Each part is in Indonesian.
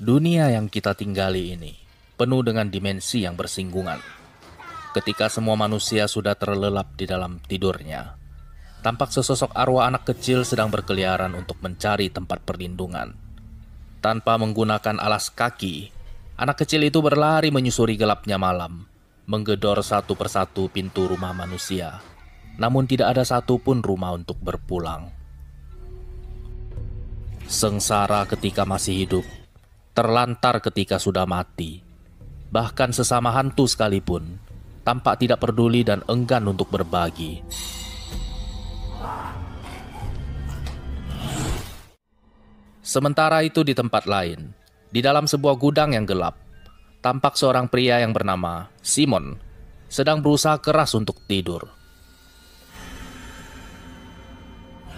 Dunia yang kita tinggali ini penuh dengan dimensi yang bersinggungan. Ketika semua manusia sudah terlelap di dalam tidurnya, tampak sesosok arwah anak kecil sedang berkeliaran untuk mencari tempat perlindungan. Tanpa menggunakan alas kaki, anak kecil itu berlari menyusuri gelapnya malam, menggedor satu persatu pintu rumah manusia. Namun tidak ada satupun rumah untuk berpulang. Sengsara ketika masih hidup, terlantar ketika sudah mati. Bahkan sesama hantu sekalipun tampak tidak peduli dan enggan untuk berbagi. Sementara itu di tempat lain, di dalam sebuah gudang yang gelap, tampak seorang pria yang bernama Simon sedang berusaha keras untuk tidur.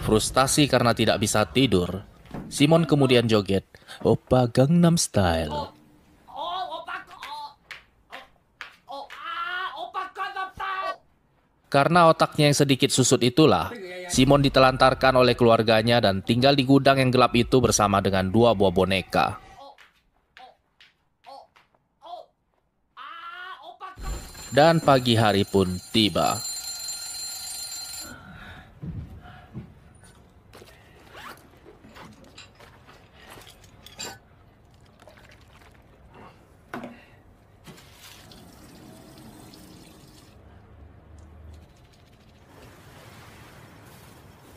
Frustasi karena tidak bisa tidur, Simon kemudian joget Oppa Gangnam Style. Karena otaknya yang sedikit susut itulah, Simon ditelantarkan oleh keluarganya dan tinggal di gudang yang gelap itu bersama dengan dua buah boneka. Dan pagi hari pun tiba.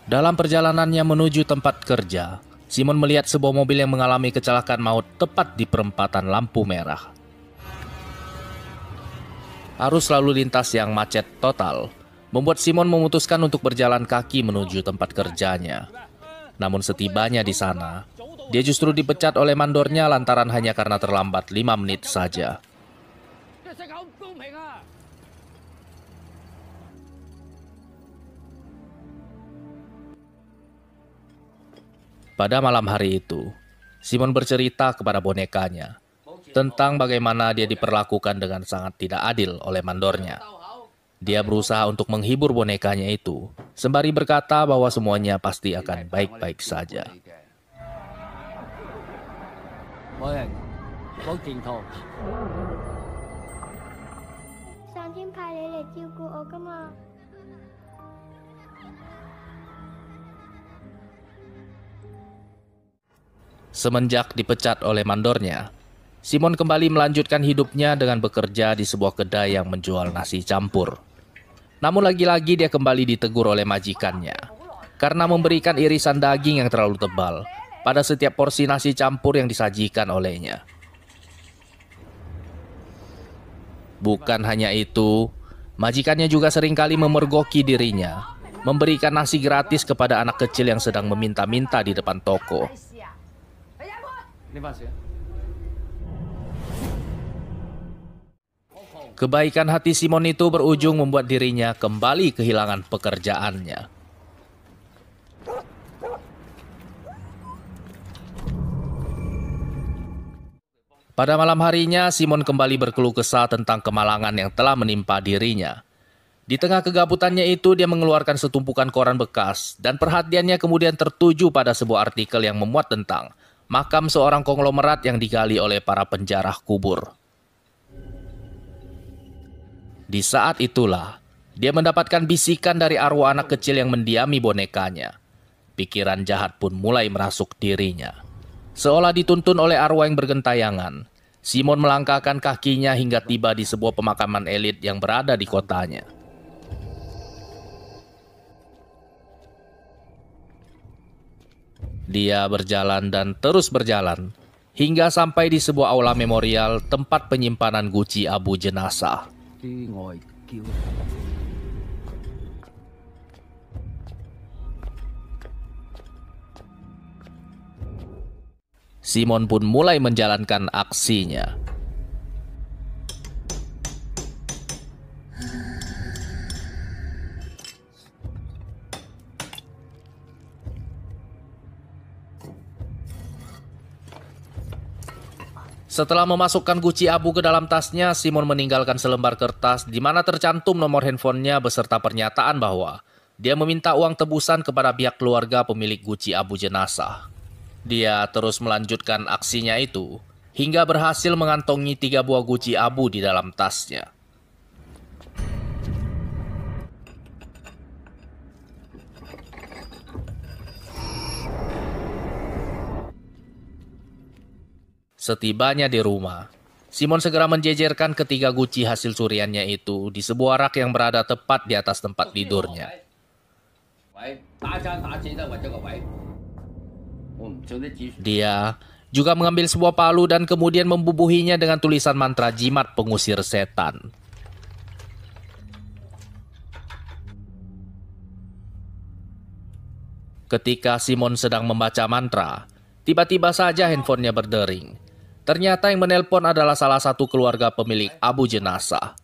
Dalam perjalanannya menuju tempat kerja, Simon melihat sebuah mobil yang mengalami kecelakaan maut tepat di perempatan lampu merah. Arus lalu lintas yang macet total membuat Simon memutuskan untuk berjalan kaki menuju tempat kerjanya. Namun setibanya di sana, dia justru dipecat oleh mandornya lantaran hanya karena terlambat 5 menit saja. Pada malam hari itu, Simon bercerita kepada bonekanya tentang bagaimana dia diperlakukan dengan sangat tidak adil oleh mandornya. Dia berusaha untuk menghibur bonekanya itu, sembari berkata bahwa semuanya pasti akan baik-baik saja. Semenjak dipecat oleh mandornya, Simon kembali melanjutkan hidupnya dengan bekerja di sebuah kedai yang menjual nasi campur. Namun lagi-lagi dia kembali ditegur oleh majikannya karena memberikan irisan daging yang terlalu tebal pada setiap porsi nasi campur yang disajikan olehnya. Bukan hanya itu, majikannya juga seringkali memergoki dirinya, memberikan nasi gratis kepada anak kecil yang sedang meminta-minta di depan toko. Kebaikan hati Simon itu berujung membuat dirinya kembali kehilangan pekerjaannya. Pada malam harinya, Simon kembali berkeluh kesah tentang kemalangan yang telah menimpa dirinya. Di tengah kegabutannya itu, dia mengeluarkan setumpukan koran bekas dan perhatiannya kemudian tertuju pada sebuah artikel yang memuat tentang makam seorang konglomerat yang digali oleh para penjarah kubur. Di saat itulah, dia mendapatkan bisikan dari arwah anak kecil yang mendiami bonekanya. Pikiran jahat pun mulai merasuk dirinya. Seolah dituntun oleh arwah yang bergentayangan, Simon melangkahkan kakinya hingga tiba di sebuah pemakaman elit yang berada di kotanya. Dia berjalan dan terus berjalan, hingga sampai di sebuah aula memorial tempat penyimpanan guci abu jenazah. Simon pun mulai menjalankan aksinya. Setelah memasukkan guci abu ke dalam tasnya, Simon meninggalkan selembar kertas di mana tercantum nomor handphonenya beserta pernyataan bahwa dia meminta uang tebusan kepada pihak keluarga pemilik guci abu jenazah. Dia terus melanjutkan aksinya itu hingga berhasil mengantongi 3 buah guci abu di dalam tasnya. Setibanya di rumah, Simon segera menjejerkan ketiga guci hasil curiannya itu di sebuah rak yang berada tepat di atas tempat tidurnya. Dia juga mengambil sebuah palu dan kemudian membubuhinya dengan tulisan mantra jimat pengusir setan. Ketika Simon sedang membaca mantra, tiba-tiba saja handphonenya berdering. Ternyata yang menelpon adalah salah satu keluarga pemilik abu jenazah.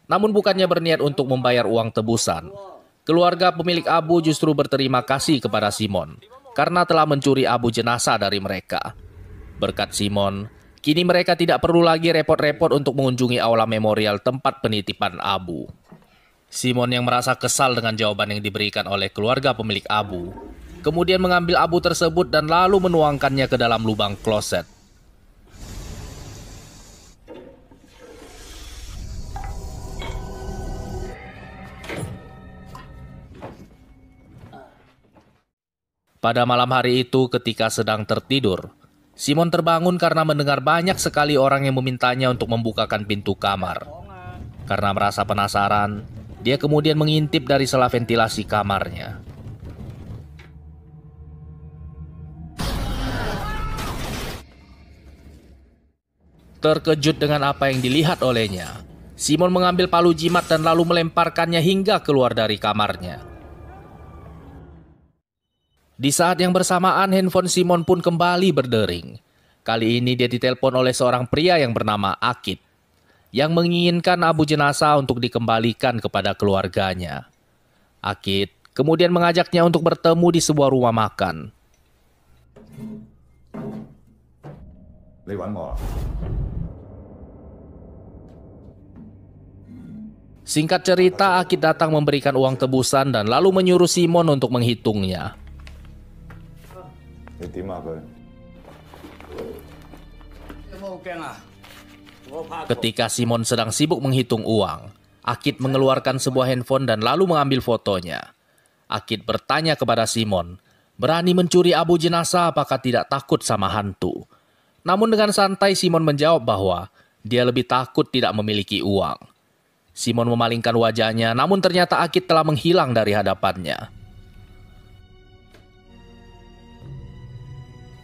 Namun bukannya berniat untuk membayar uang tebusan. Keluarga pemilik abu justru berterima kasih kepada Simon karena telah mencuri abu jenazah dari mereka. Berkat Simon, kini mereka tidak perlu lagi repot-repot untuk mengunjungi aula memorial tempat penitipan abu. Simon yang merasa kesal dengan jawaban yang diberikan oleh keluarga pemilik abu, kemudian mengambil abu tersebut dan lalu menuangkannya ke dalam lubang kloset. Pada malam hari itu ketika sedang tertidur, Simon terbangun karena mendengar banyak sekali orang yang memintanya untuk membukakan pintu kamar. Karena merasa penasaran, dia kemudian mengintip dari sela ventilasi kamarnya. Terkejut dengan apa yang dilihat olehnya, Simon mengambil palu jimat dan lalu melemparkannya hingga keluar dari kamarnya. Di saat yang bersamaan, handphone Simon pun kembali berdering. Kali ini dia ditelepon oleh seorang pria yang bernama Akid, yang menginginkan abu jenazah untuk dikembalikan kepada keluarganya. Akid kemudian mengajaknya untuk bertemu di sebuah rumah makan. Singkat cerita, Akid datang memberikan uang tebusan dan lalu menyuruh Simon untuk menghitungnya. Ketika Simon sedang sibuk menghitung uang, Akid mengeluarkan sebuah handphone dan lalu mengambil fotonya. Akid bertanya kepada Simon, berani mencuri abu jenazah apakah tidak takut sama hantu? Namun dengan santai Simon menjawab bahwa dia lebih takut tidak memiliki uang. Simon memalingkan wajahnya, namun ternyata Akid telah menghilang dari hadapannya.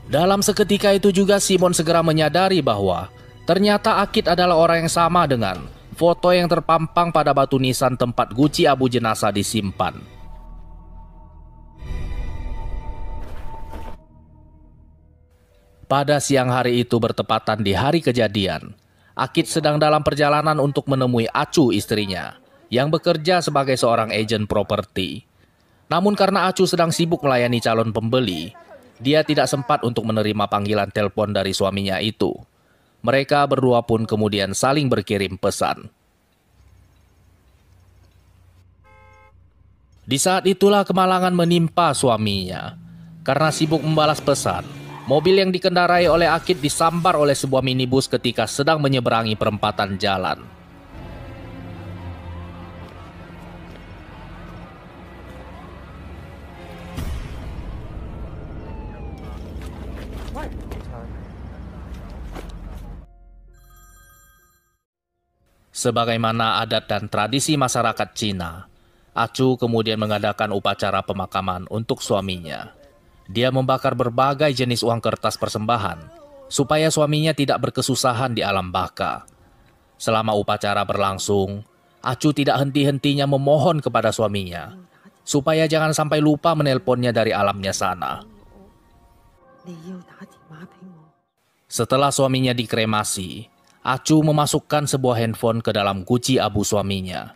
Dalam seketika itu juga Simon segera menyadari bahwa ternyata Akid adalah orang yang sama dengan foto yang terpampang pada batu nisan tempat guci abu jenazah disimpan. Pada siang hari itu bertepatan di hari kejadian, Akid sedang dalam perjalanan untuk menemui Acu istrinya yang bekerja sebagai seorang agen properti. Namun karena Acu sedang sibuk melayani calon pembeli, dia tidak sempat untuk menerima panggilan telepon dari suaminya itu. Mereka berdua pun kemudian saling berkirim pesan. Di saat itulah kemalangan menimpa suaminya. Karena sibuk membalas pesan, mobil yang dikendarai oleh Akid disambar oleh sebuah minibus ketika sedang menyeberangi perempatan jalan. Sebagaimana adat dan tradisi masyarakat Cina, Acu kemudian mengadakan upacara pemakaman untuk suaminya. Dia membakar berbagai jenis uang kertas persembahan, supaya suaminya tidak berkesusahan di alam baka. Selama upacara berlangsung, Acu tidak henti-hentinya memohon kepada suaminya, supaya jangan sampai lupa menelponnya dari alamnya sana. Setelah suaminya dikremasi, Acu memasukkan sebuah handphone ke dalam guci abu suaminya.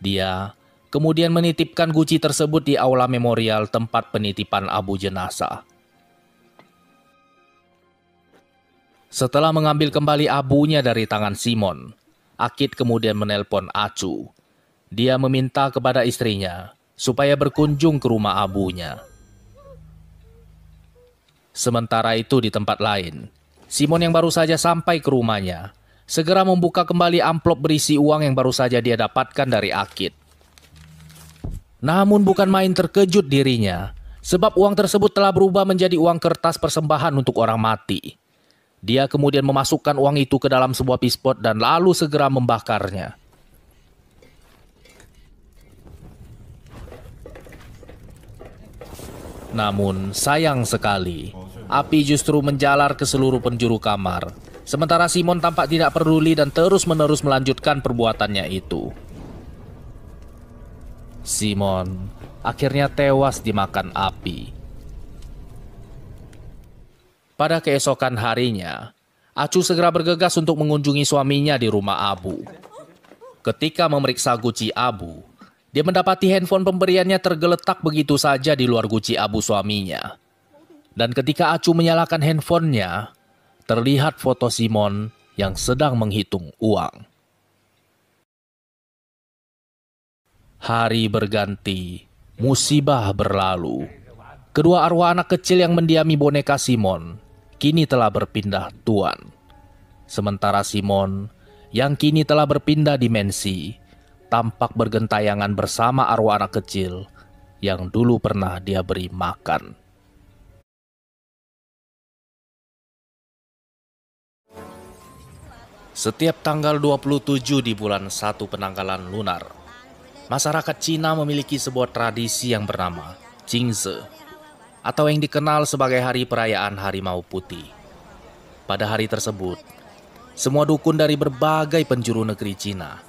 Dia kemudian menitipkan guci tersebut di aula memorial tempat penitipan abu jenazah. Setelah mengambil kembali abunya dari tangan Simon, Akid kemudian menelpon Acu. Dia meminta kepada istrinya supaya berkunjung ke rumah abunya. Sementara itu di tempat lain, Simon yang baru saja sampai ke rumahnya segera membuka kembali amplop berisi uang yang baru saja dia dapatkan dari Akid. Namun bukan main terkejut dirinya, sebab uang tersebut telah berubah menjadi uang kertas persembahan untuk orang mati. Dia kemudian memasukkan uang itu ke dalam sebuah pispot dan lalu segera membakarnya. Namun sayang sekali, api justru menjalar ke seluruh penjuru kamar. Sementara Simon tampak tidak peduli dan terus-menerus melanjutkan perbuatannya itu. Simon akhirnya tewas dimakan api. Pada keesokan harinya, Acu segera bergegas untuk mengunjungi suaminya di rumah Abu. Ketika memeriksa guci Abu, dia mendapati handphone pemberiannya tergeletak begitu saja di luar guci Abu suaminya. Dan ketika Acu menyalakan handphonenya, terlihat foto Simon yang sedang menghitung uang. Hari berganti, musibah berlalu. Kedua arwah anak kecil yang mendiami boneka Simon kini telah berpindah tuan. Sementara Simon yang kini telah berpindah dimensi tampak bergentayangan bersama arwah anak kecil yang dulu pernah dia beri makan. Setiap tanggal 27 di bulan 1 penanggalan lunar, masyarakat Cina memiliki sebuah tradisi yang bernama Qingze, atau yang dikenal sebagai Hari Perayaan Harimau Putih. Pada hari tersebut, semua dukun dari berbagai penjuru negeri Cina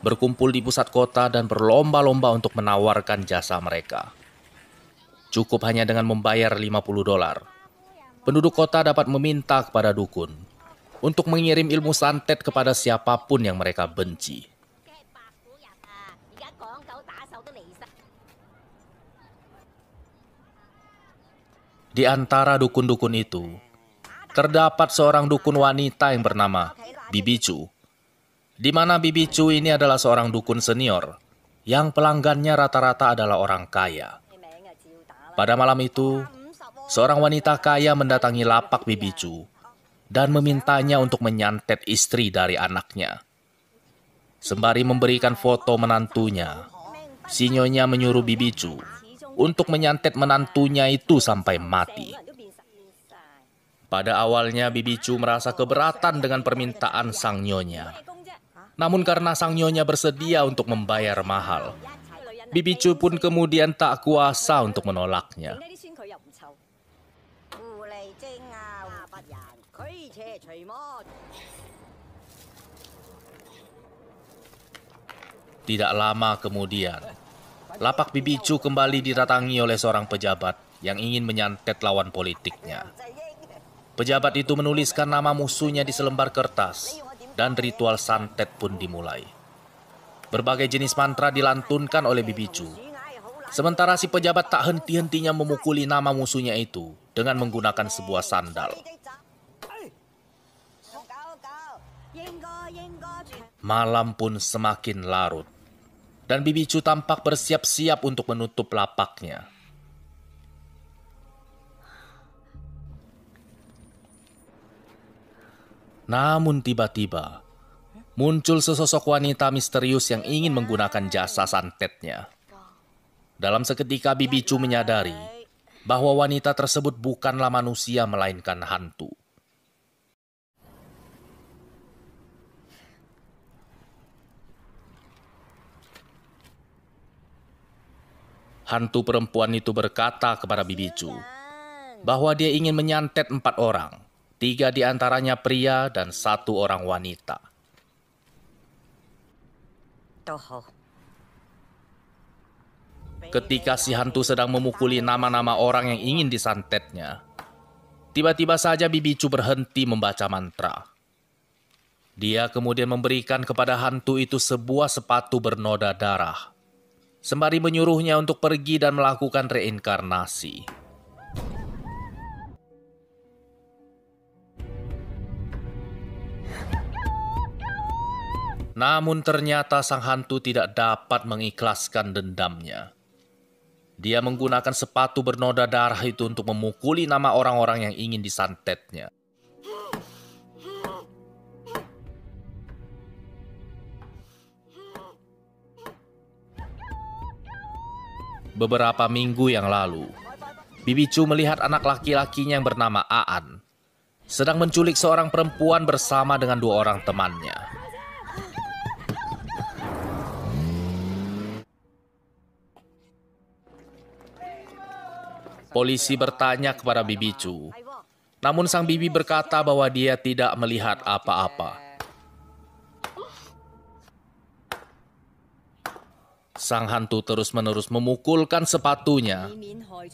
berkumpul di pusat kota dan berlomba-lomba untuk menawarkan jasa mereka. Cukup hanya dengan membayar $50, penduduk kota dapat meminta kepada dukun untuk mengirim ilmu santet kepada siapapun yang mereka benci. Di antara dukun-dukun itu, terdapat seorang dukun wanita yang bernama Bibi Chu, di mana Bibi Chu ini adalah seorang dukun senior yang pelanggannya rata-rata adalah orang kaya. Pada malam itu, seorang wanita kaya mendatangi lapak Bibi Chu dan memintanya untuk menyantet istri dari anaknya. Sembari memberikan foto menantunya, si nyonya menyuruh Bibi Chu untuk menyantet menantunya itu sampai mati. Pada awalnya Bibi Chu merasa keberatan dengan permintaan sang nyonya. Namun karena sang nyonya bersedia untuk membayar mahal, Bibi Chu pun kemudian tak kuasa untuk menolaknya. Tidak lama kemudian, lapak Bibi Chu kembali didatangi oleh seorang pejabat yang ingin menyantet lawan politiknya. Pejabat itu menuliskan nama musuhnya di selembar kertas, dan ritual santet pun dimulai. Berbagai jenis mantra dilantunkan oleh Bibi Chu. Sementara si pejabat tak henti-hentinya memukuli nama musuhnya itu dengan menggunakan sebuah sandal. Malam pun semakin larut, dan Bibi Chu tampak bersiap-siap untuk menutup lapaknya. Namun tiba-tiba, muncul sesosok wanita misterius yang ingin menggunakan jasa santetnya. Dalam seketika Bibi Chu menyadari bahwa wanita tersebut bukanlah manusia melainkan hantu. Hantu perempuan itu berkata kepada Bibi Chu bahwa dia ingin menyantet 4 orang, 3 diantaranya pria dan 1 orang wanita. Ketika si hantu sedang memukuli nama-nama orang yang ingin disantetnya, tiba-tiba saja Bibi Chu berhenti membaca mantra. Dia kemudian memberikan kepada hantu itu sebuah sepatu bernoda darah, sembari menyuruhnya untuk pergi dan melakukan reinkarnasi. Namun ternyata sang hantu tidak dapat mengikhlaskan dendamnya. Dia menggunakan sepatu bernoda darah itu untuk memukuli nama orang-orang yang ingin disantetnya. Beberapa minggu yang lalu, Bibi Chu melihat anak laki-lakinya yang bernama Aan sedang menculik seorang perempuan bersama dengan 2 orang temannya. Polisi bertanya kepada Bibi Chu, namun sang bibi berkata bahwa dia tidak melihat apa-apa. Sang hantu terus-menerus memukulkan sepatunya.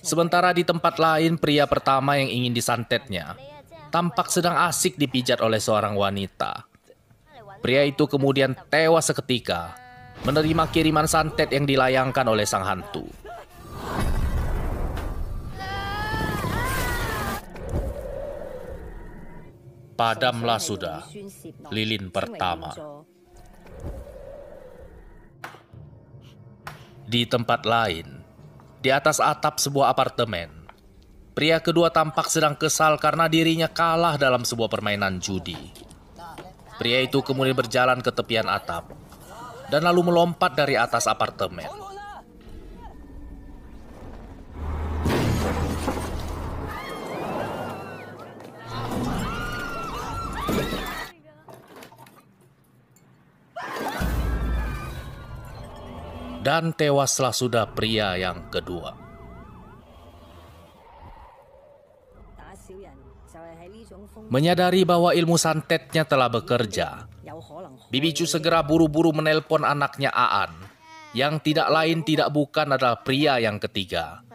Sementara di tempat lain, pria pertama yang ingin disantetnya tampak sedang asik dipijat oleh seorang wanita. Pria itu kemudian tewas seketika, menerima kiriman santet yang dilayangkan oleh sang hantu. Padamlah sudah lilin pertama. Di tempat lain, di atas atap sebuah apartemen, pria kedua tampak sedang kesal karena dirinya kalah dalam sebuah permainan judi. Pria itu kemudian berjalan ke tepian atap dan lalu melompat dari atas apartemen. Dan tewaslah sudah pria yang kedua. Menyadari bahwa ilmu santetnya telah bekerja, Bibi Chu segera buru-buru menelpon anaknya Aan, yang tidak lain tidak bukan adalah pria yang ketiga,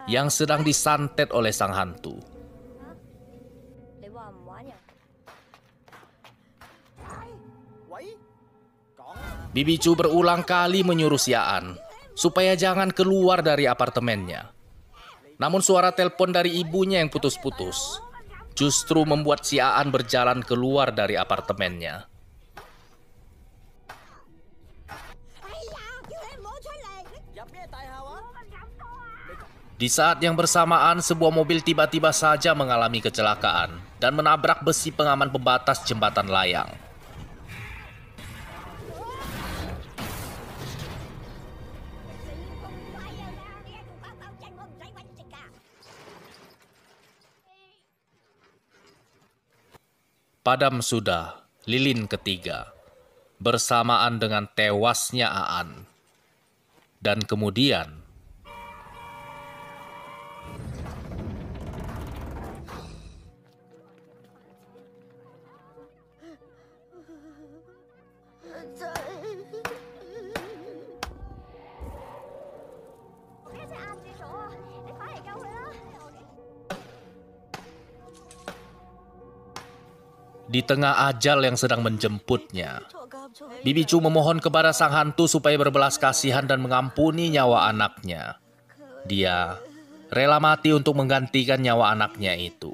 yang sedang disantet oleh sang hantu. Bibi Chu berulang kali menyuruh si Aan supaya jangan keluar dari apartemennya. Namun suara telepon dari ibunya yang putus-putus justru membuat si Aan berjalan keluar dari apartemennya. Di saat yang bersamaan, sebuah mobil tiba-tiba saja mengalami kecelakaan dan menabrak besi pengaman pembatas jembatan layang. Padam sudah lilin ketiga, bersamaan dengan tewasnya Aan. Dan kemudian, di tengah ajal yang sedang menjemputnya, Bibi Chu memohon kepada sang hantu supaya berbelas kasihan dan mengampuni nyawa anaknya. Dia rela mati untuk menggantikan nyawa anaknya itu.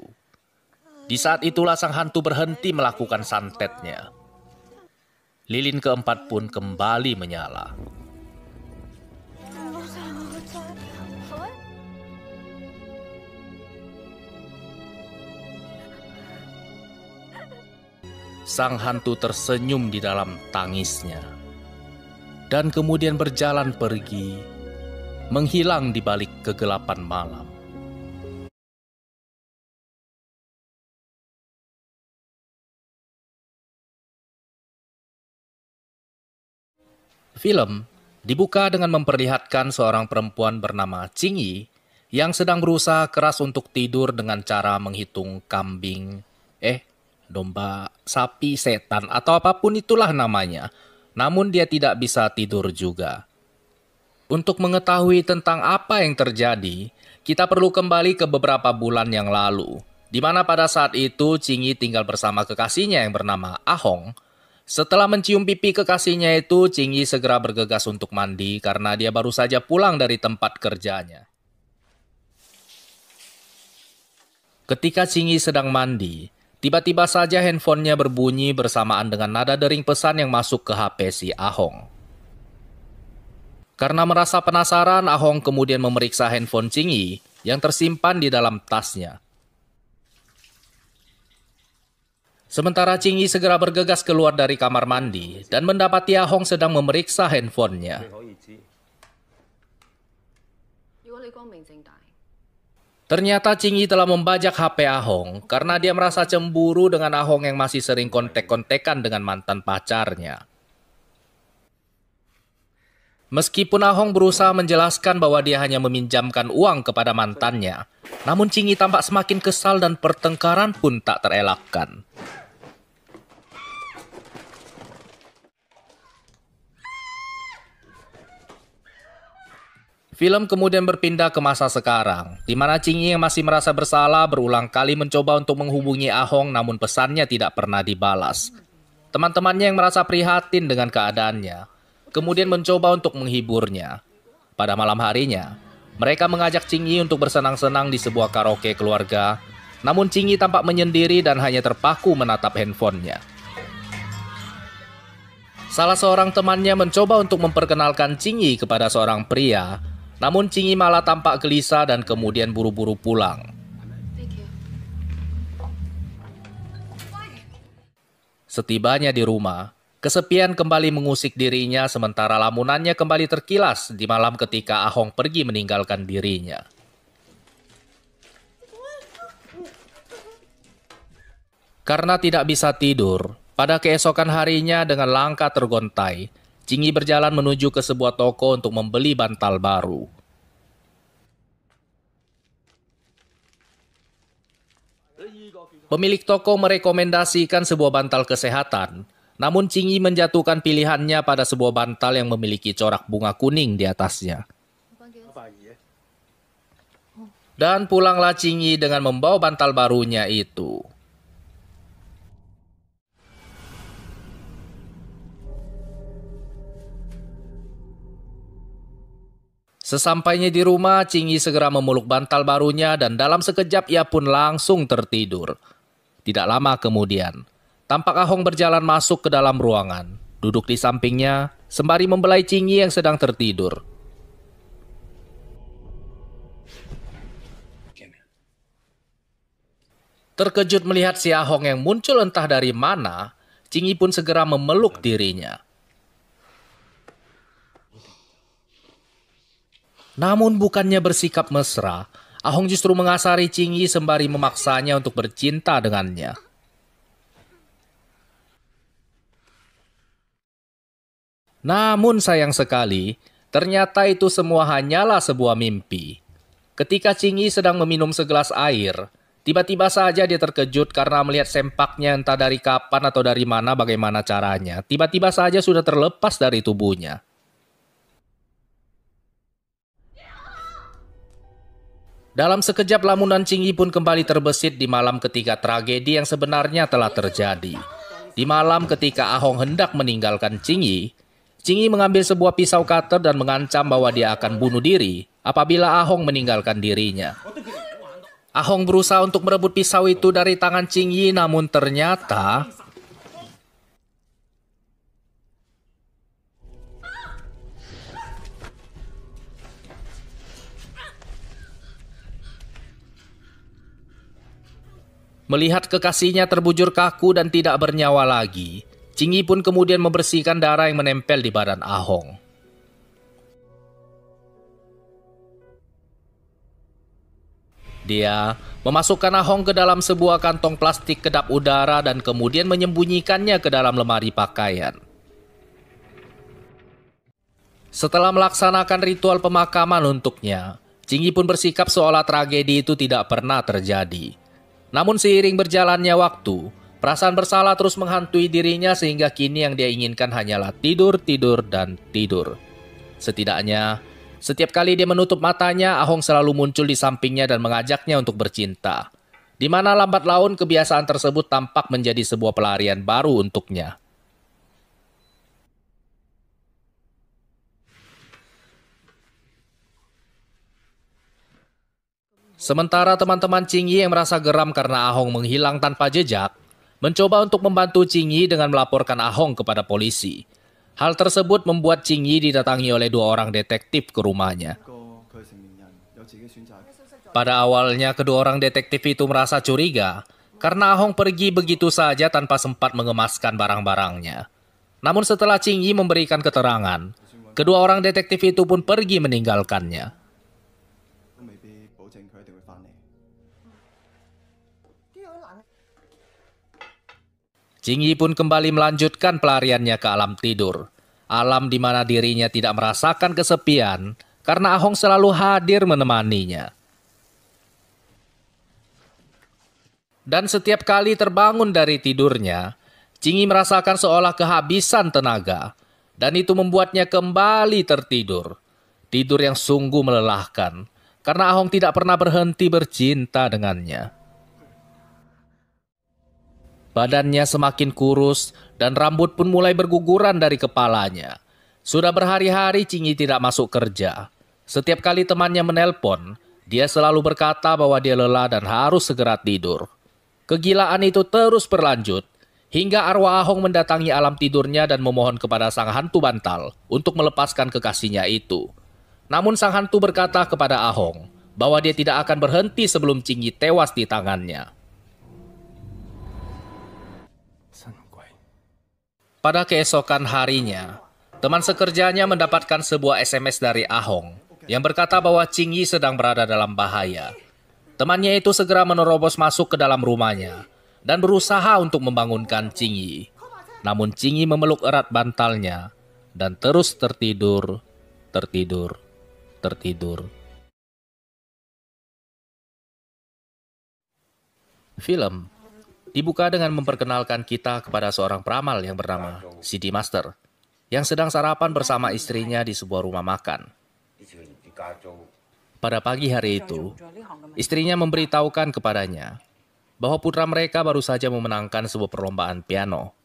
Di saat itulah sang hantu berhenti melakukan santetnya. Lilin keempat pun kembali menyala. Sang hantu tersenyum di dalam tangisnya, dan kemudian berjalan pergi, menghilang di balik kegelapan malam. Film dibuka dengan memperlihatkan seorang perempuan bernama Qing Yi yang sedang berusaha keras untuk tidur dengan cara menghitung domba, sapi, setan, atau apapun itulah namanya. Namun dia tidak bisa tidur juga. Untuk mengetahui tentang apa yang terjadi, kita perlu kembali ke beberapa bulan yang lalu, di mana pada saat itu Qing Yi tinggal bersama kekasihnya yang bernama Ahong. Setelah mencium pipi kekasihnya itu, Qing Yi segera bergegas untuk mandi karena dia baru saja pulang dari tempat kerjanya. Ketika Qing Yi sedang mandi, tiba-tiba saja handphonenya berbunyi bersamaan dengan nada dering pesan yang masuk ke HP si Ahong. Karena merasa penasaran, Ahong kemudian memeriksa handphone Qing Yi yang tersimpan di dalam tasnya. Sementara Qing Yi segera bergegas keluar dari kamar mandi dan mendapati Ahong sedang memeriksa handphonenya. Ternyata Ching Yi telah membajak HP Ahong karena dia merasa cemburu dengan Ahong yang masih sering kontek-kontekan dengan mantan pacarnya. Meskipun Ahong berusaha menjelaskan bahwa dia hanya meminjamkan uang kepada mantannya, namun Ching Yi tampak semakin kesal dan pertengkaran pun tak terelakkan. Film kemudian berpindah ke masa sekarang, di mana Ching Yi yang masih merasa bersalah berulang kali mencoba untuk menghubungi Ahong namun pesannya tidak pernah dibalas. Teman-temannya yang merasa prihatin dengan keadaannya, kemudian mencoba untuk menghiburnya. Pada malam harinya, mereka mengajak Ching Yi untuk bersenang-senang di sebuah karaoke keluarga, namun Ching Yi tampak menyendiri dan hanya terpaku menatap handphonenya. Salah seorang temannya mencoba untuk memperkenalkan Ching Yi kepada seorang pria, namun Ching Yi malah tampak gelisah dan kemudian buru-buru pulang. Setibanya di rumah, kesepian kembali mengusik dirinya sementara lamunannya kembali terkilas di malam ketika Ahong pergi meninggalkan dirinya. Karena tidak bisa tidur, pada keesokan harinya dengan langkah tergontai, Ching Yi berjalan menuju ke sebuah toko untuk membeli bantal baru. Pemilik toko merekomendasikan sebuah bantal kesehatan, namun Ching Yi menjatuhkan pilihannya pada sebuah bantal yang memiliki corak bunga kuning di atasnya. Dan pulanglah Ching Yi dengan membawa bantal barunya itu. Sesampainya di rumah, Ching Yi segera memeluk bantal barunya dan dalam sekejap ia pun langsung tertidur. Tidak lama kemudian, tampak Ahong berjalan masuk ke dalam ruangan, duduk di sampingnya, sembari membelai Ching Yi yang sedang tertidur. Terkejut melihat si Ahong yang muncul entah dari mana, Ching Yi pun segera memeluk dirinya. Namun bukannya bersikap mesra, Ahong justru mengasari Ching Yi sembari memaksanya untuk bercinta dengannya. Namun sayang sekali, ternyata itu semua hanyalah sebuah mimpi. Ketika Ching Yi sedang meminum segelas air, tiba-tiba saja dia terkejut karena melihat sempaknya entah dari kapan atau dari mana bagaimana caranya. Tiba-tiba saja sudah terlepas dari tubuhnya. Dalam sekejap lamunan Ching Yi pun kembali terbesit di malam ketika tragedi yang sebenarnya telah terjadi. Di malam ketika Ahong hendak meninggalkan Ching Yi mengambil sebuah pisau cutter dan mengancam bahwa dia akan bunuh diri apabila Ahong meninggalkan dirinya. Ahong berusaha untuk merebut pisau itu dari tangan Ching Yi, namun ternyata melihat kekasihnya terbujur kaku dan tidak bernyawa lagi, Ching Yi pun kemudian membersihkan darah yang menempel di badan Ahong. Dia memasukkan Ahong ke dalam sebuah kantong plastik kedap udara dan kemudian menyembunyikannya ke dalam lemari pakaian. Setelah melaksanakan ritual pemakaman untuknya, Ching Yi pun bersikap seolah tragedi itu tidak pernah terjadi. Namun seiring berjalannya waktu, perasaan bersalah terus menghantui dirinya sehingga kini yang dia inginkan hanyalah tidur, tidur, dan tidur. Setidaknya, setiap kali dia menutup matanya, Ahong selalu muncul di sampingnya dan mengajaknya untuk bercinta. Di mana lambat laun kebiasaan tersebut tampak menjadi sebuah pelarian baru untuknya. Sementara teman-teman Ching Yi yang merasa geram karena Ahong menghilang tanpa jejak, mencoba untuk membantu Ching Yi dengan melaporkan Ahong kepada polisi. Hal tersebut membuat Ching Yi didatangi oleh 2 orang detektif ke rumahnya. Pada awalnya, kedua orang detektif itu merasa curiga karena Ahong pergi begitu saja tanpa sempat mengemaskan barang-barangnya. Namun setelah Ching Yi memberikan keterangan, kedua orang detektif itu pun pergi meninggalkannya. Jingyi pun kembali melanjutkan pelariannya ke alam tidur. Alam di mana dirinya tidak merasakan kesepian karena Ahong selalu hadir menemaninya. Dan setiap kali terbangun dari tidurnya, Jingyi merasakan seolah kehabisan tenaga. Dan itu membuatnya kembali tertidur. Tidur yang sungguh melelahkan karena Ahong tidak pernah berhenti bercinta dengannya. Badannya semakin kurus dan rambut pun mulai berguguran dari kepalanya. Sudah berhari-hari Jingyi tidak masuk kerja. Setiap kali temannya menelpon, dia selalu berkata bahwa dia lelah dan harus segera tidur. Kegilaan itu terus berlanjut, hingga arwah Ahong mendatangi alam tidurnya dan memohon kepada sang hantu bantal untuk melepaskan kekasihnya itu. Namun sang hantu berkata kepada Ahong bahwa dia tidak akan berhenti sebelum Jingyi tewas di tangannya. Pada keesokan harinya, teman sekerjanya mendapatkan sebuah SMS dari Ahong yang berkata bahwa Jingyi sedang berada dalam bahaya. Temannya itu segera menerobos masuk ke dalam rumahnya dan berusaha untuk membangunkan Jingyi. Namun Jingyi memeluk erat bantalnya dan terus tertidur. Film dibuka dengan memperkenalkan kita kepada seorang peramal yang bernama CD Master yang sedang sarapan bersama istrinya di sebuah rumah makan. Pada pagi hari itu, istrinya memberitahukan kepadanya bahwa putra mereka baru saja memenangkan sebuah perlombaan piano.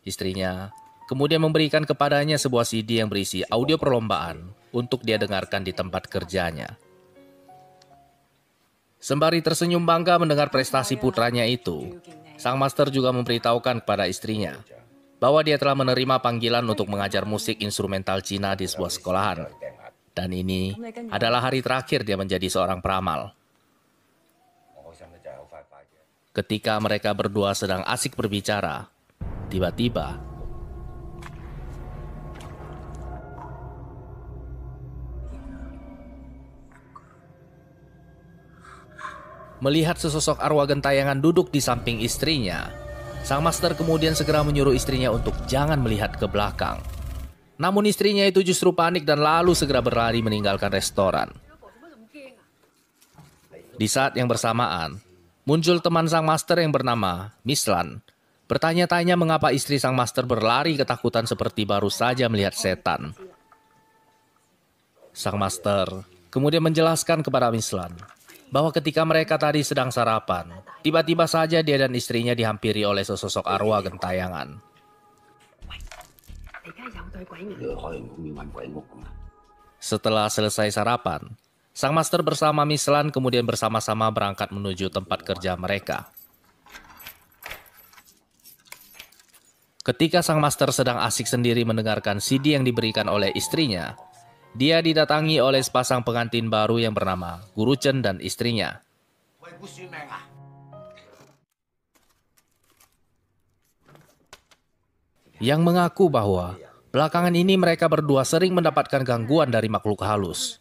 Istrinya kemudian memberikan kepadanya sebuah CD yang berisi audio perlombaan untuk dia dengarkan di tempat kerjanya. Sembari tersenyum bangga mendengar prestasi putranya itu, sang master juga memberitahukan kepada istrinya bahwa dia telah menerima panggilan untuk mengajar musik instrumental Cina di sebuah sekolahan. Dan ini adalah hari terakhir dia menjadi seorang peramal. Ketika mereka berdua sedang asik berbicara, tiba-tiba melihat sesosok arwah gentayangan duduk di samping istrinya, sang master kemudian segera menyuruh istrinya untuk jangan melihat ke belakang. Namun istrinya itu justru panik dan lalu segera berlari meninggalkan restoran. Di saat yang bersamaan, muncul teman sang master yang bernama Mislan, bertanya-tanya mengapa istri sang master berlari ketakutan seperti baru saja melihat setan. Sang master kemudian menjelaskan kepada Mislan bahwa ketika mereka tadi sedang sarapan, tiba-tiba saja dia dan istrinya dihampiri oleh sesosok arwah gentayangan. Setelah selesai sarapan, sang master bersama Mislan kemudian bersama-sama berangkat menuju tempat kerja mereka. Ketika sang master sedang asik sendiri mendengarkan CD yang diberikan oleh istrinya, dia didatangi oleh sepasang pengantin baru yang bernama Guru Chen dan istrinya. Yang mengaku bahwa belakangan ini mereka berdua sering mendapatkan gangguan dari makhluk halus.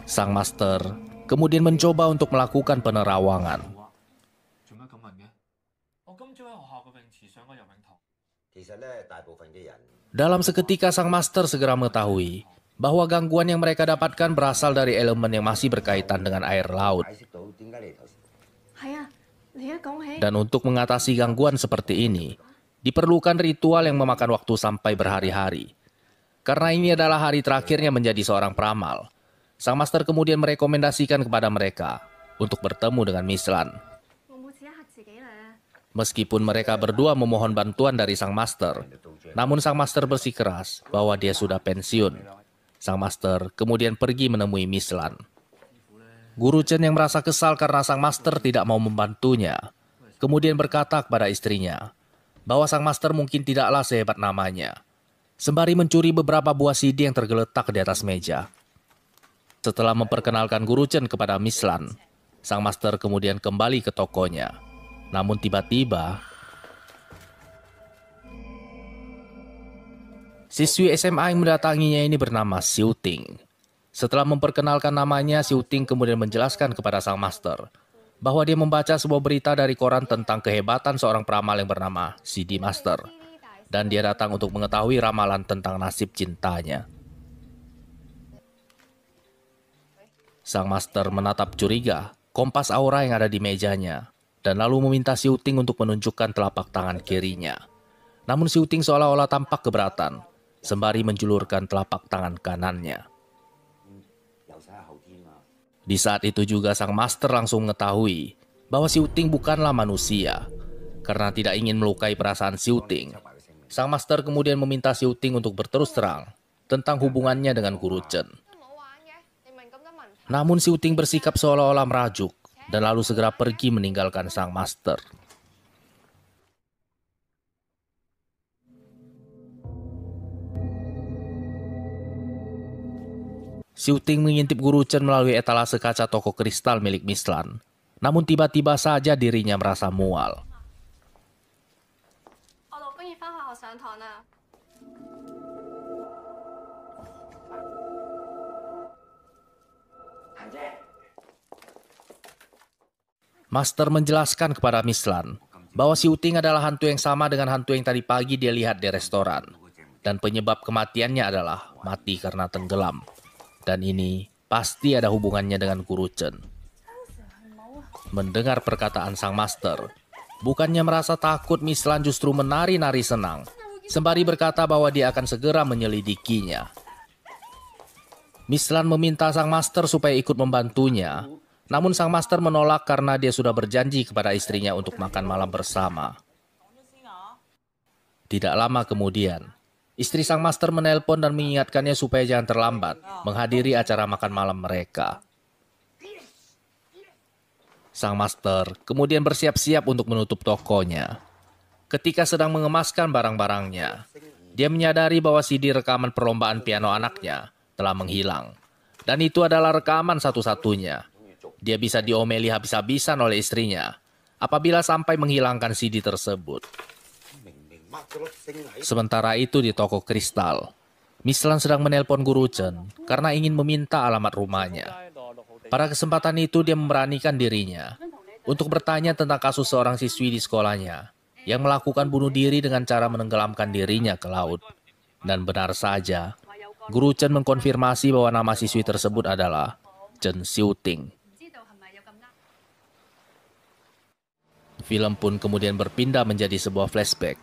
Sang master kemudian mencoba untuk melakukan penerawangan. Dalam seketika sang master segera mengetahui bahwa gangguan yang mereka dapatkan berasal dari elemen yang masih berkaitan dengan air laut. Dan untuk mengatasi gangguan seperti ini, diperlukan ritual yang memakan waktu sampai berhari-hari. Karena ini adalah hari terakhirnya menjadi seorang peramal, sang master kemudian merekomendasikan kepada mereka untuk bertemu dengan Mislan. Meskipun mereka berdua memohon bantuan dari sang master, namun sang master bersikeras bahwa dia sudah pensiun. Sang master kemudian pergi menemui Mislan. Guru Chen yang merasa kesal karena sang master tidak mau membantunya, kemudian berkata kepada istrinya bahwa sang master mungkin tidaklah sehebat namanya, sembari mencuri beberapa buah CD yang tergeletak di atas meja. Setelah memperkenalkan Guru Chen kepada Mislan, sang master kemudian kembali ke tokonya. Namun tiba-tiba, siswi SMA yang mendatanginya ini bernama Xiu Ting. Setelah memperkenalkan namanya, Xiu Ting kemudian menjelaskan kepada sang master bahwa dia membaca sebuah berita dari koran tentang kehebatan seorang peramal yang bernama CD Master. Dan dia datang untuk mengetahui ramalan tentang nasib cintanya. Sang Master menatap curiga kompas aura yang ada di mejanya dan lalu meminta Xiu Ting untuk menunjukkan telapak tangan kirinya. Namun Xiu Ting seolah-olah tampak keberatan, sembari menjulurkan telapak tangan kanannya. Di saat itu juga sang Master langsung mengetahui bahwa Xiu Ting bukanlah manusia. Karena tidak ingin melukai perasaan Xiu Ting, sang Master kemudian meminta Xiu Ting untuk berterus terang tentang hubungannya dengan Guru Chen. Namun Xiu Ting bersikap seolah-olah merajuk dan lalu segera pergi meninggalkan sang Master. Xiu Ting mengintip Guru Chen melalui etalase kaca toko kristal milik Miss Lan. Namun tiba-tiba saja dirinya merasa mual. Master menjelaskan kepada Miss Lan bahwa Xiu Ting adalah hantu yang sama dengan hantu yang tadi pagi dia lihat di restoran. Dan penyebab kematiannya adalah mati karena tenggelam. Dan ini pasti ada hubungannya dengan Guru Chen. Mendengar perkataan sang Master, bukannya merasa takut, Miss Lan justru menari-nari senang, sembari berkata bahwa dia akan segera menyelidikinya. Miss Lan meminta sang Master supaya ikut membantunya, namun sang Master menolak karena dia sudah berjanji kepada istrinya untuk makan malam bersama. Tidak lama kemudian, istri sang Master menelpon dan mengingatkannya supaya jangan terlambat menghadiri acara makan malam mereka. Sang Master kemudian bersiap-siap untuk menutup tokonya. Ketika sedang mengemaskan barang-barangnya, dia menyadari bahwa CD rekaman perlombaan piano anaknya telah menghilang. Dan itu adalah rekaman satu-satunya. Dia bisa diomeli habis-habisan oleh istrinya apabila sampai menghilangkan CD tersebut. Sementara itu di toko kristal, Miss Lan sedang menelpon Guru Chen karena ingin meminta alamat rumahnya. Pada kesempatan itu dia memberanikan dirinya untuk bertanya tentang kasus seorang siswi di sekolahnya yang melakukan bunuh diri dengan cara menenggelamkan dirinya ke laut. Dan benar saja, Guru Chen mengkonfirmasi bahwa nama siswi tersebut adalah Chen Xiu Ting. Film pun kemudian berpindah menjadi sebuah flashback,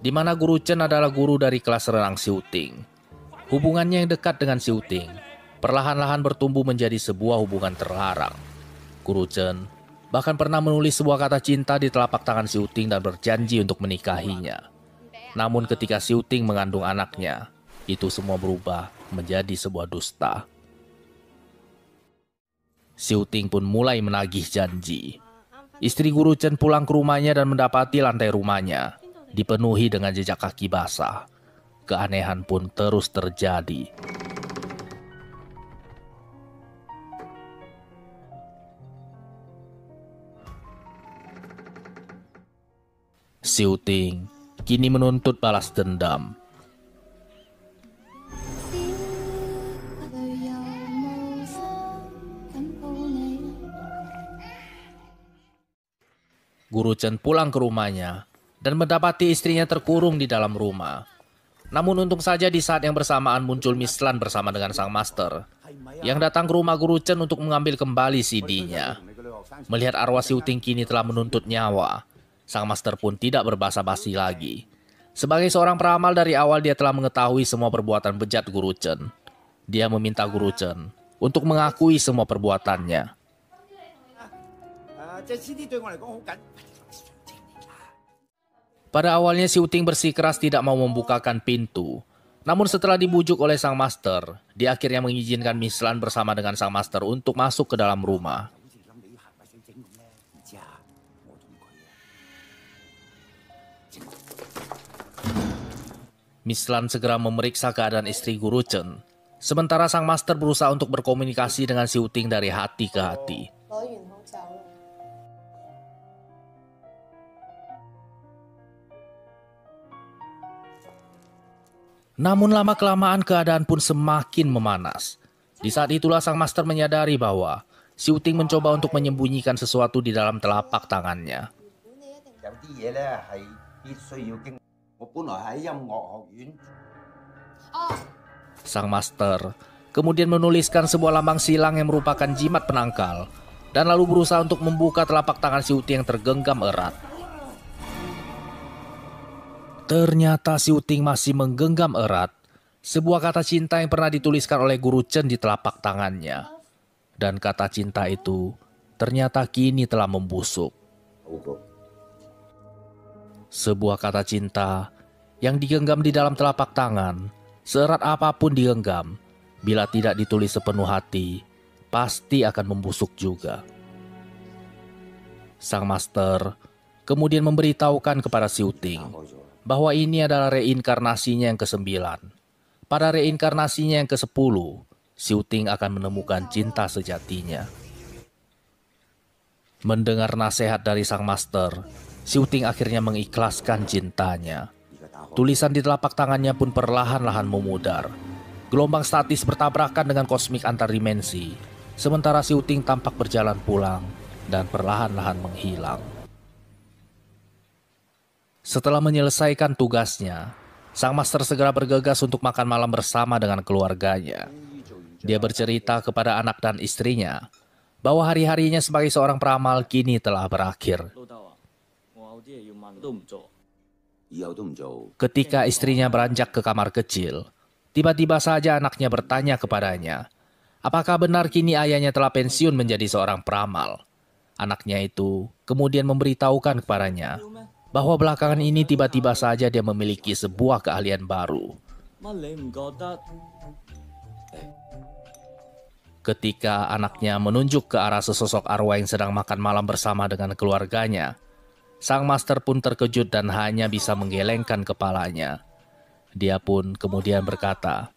di mana Guru Chen adalah guru dari kelas renang Xiu Ting. Hubungannya yang dekat dengan Xiu Ting perlahan-lahan bertumbuh menjadi sebuah hubungan terlarang. Guru Chen bahkan pernah menulis sebuah kata cinta di telapak tangan Xiu Ting dan berjanji untuk menikahinya. Namun ketika Xiu Ting mengandung anaknya, itu semua berubah menjadi sebuah dusta. Xiu Ting pun mulai menagih janji. Istri Guru Chen pulang ke rumahnya dan mendapati lantai rumahnya dipenuhi dengan jejak kaki basah. Keanehan pun terus terjadi. Xiu Ting kini menuntut balas dendam. Guru Chen pulang ke rumahnya dan mendapati istrinya terkurung di dalam rumah. Namun untung saja di saat yang bersamaan muncul Miss Lan bersama dengan sang Master yang datang ke rumah Guru Chen untuk mengambil kembali CD-nya. Melihat arwah Xiu Ting kini telah menuntut nyawa, sang Master pun tidak berbasa-basi lagi. Sebagai seorang peramal dari awal dia telah mengetahui semua perbuatan bejat Guru Chen. Dia meminta Guru Chen untuk mengakui semua perbuatannya. Pada awalnya Xiu Ting bersikeras tidak mau membukakan pintu. Namun setelah dibujuk oleh sang Master, dia akhirnya mengizinkan Miss Lan bersama dengan sang Master untuk masuk ke dalam rumah. Miss Lan segera memeriksa keadaan istri Guru Chen. Sementara sang Master berusaha untuk berkomunikasi dengan Xiu Ting dari hati ke hati. Namun lama-kelamaan keadaan pun semakin memanas. Di saat itulah sang Master menyadari bahwa Xiu Ting mencoba untuk menyembunyikan sesuatu di dalam telapak tangannya. Sang master kemudian menuliskan sebuah lambang silang yang merupakan jimat penangkal dan lalu berusaha untuk membuka telapak tangan Xiu Ting yang tergenggam erat. Ternyata Xiu Ting masih menggenggam erat sebuah kata cinta yang pernah dituliskan oleh Guru Chen di telapak tangannya. Dan kata cinta itu ternyata kini telah membusuk. Sebuah kata cinta yang digenggam di dalam telapak tangan, seerat apapun digenggam, bila tidak ditulis sepenuh hati, pasti akan membusuk juga. Sang master kemudian memberitahukan kepada Xiu Ting bahwa ini adalah reinkarnasinya yang ke-9. Pada reinkarnasinya yang ke-10, Xiu Ting akan menemukan cinta sejatinya. Mendengar nasihat dari sang master, Xiu Ting akhirnya mengikhlaskan cintanya. Tulisan di telapak tangannya pun perlahan-lahan memudar. Gelombang statis bertabrakan dengan kosmik antar dimensi, sementara Xiu Ting tampak berjalan pulang dan perlahan-lahan menghilang. Setelah menyelesaikan tugasnya, sang master segera bergegas untuk makan malam bersama dengan keluarganya. Dia bercerita kepada anak dan istrinya bahwa hari-harinya sebagai seorang peramal kini telah berakhir. Ketika istrinya beranjak ke kamar kecil, tiba-tiba saja anaknya bertanya kepadanya, apakah benar kini ayahnya telah pensiun menjadi seorang peramal? Anaknya itu kemudian memberitahukan kepadanya bahwa belakangan ini tiba-tiba saja dia memiliki sebuah keahlian baru. Ketika anaknya menunjuk ke arah sesosok arwah yang sedang makan malam bersama dengan keluarganya, sang master pun terkejut dan hanya bisa menggelengkan kepalanya. Dia pun kemudian berkata,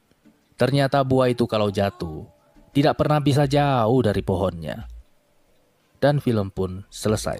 ternyata buah itu kalau jatuh, tidak pernah bisa jauh dari pohonnya. Dan film pun selesai.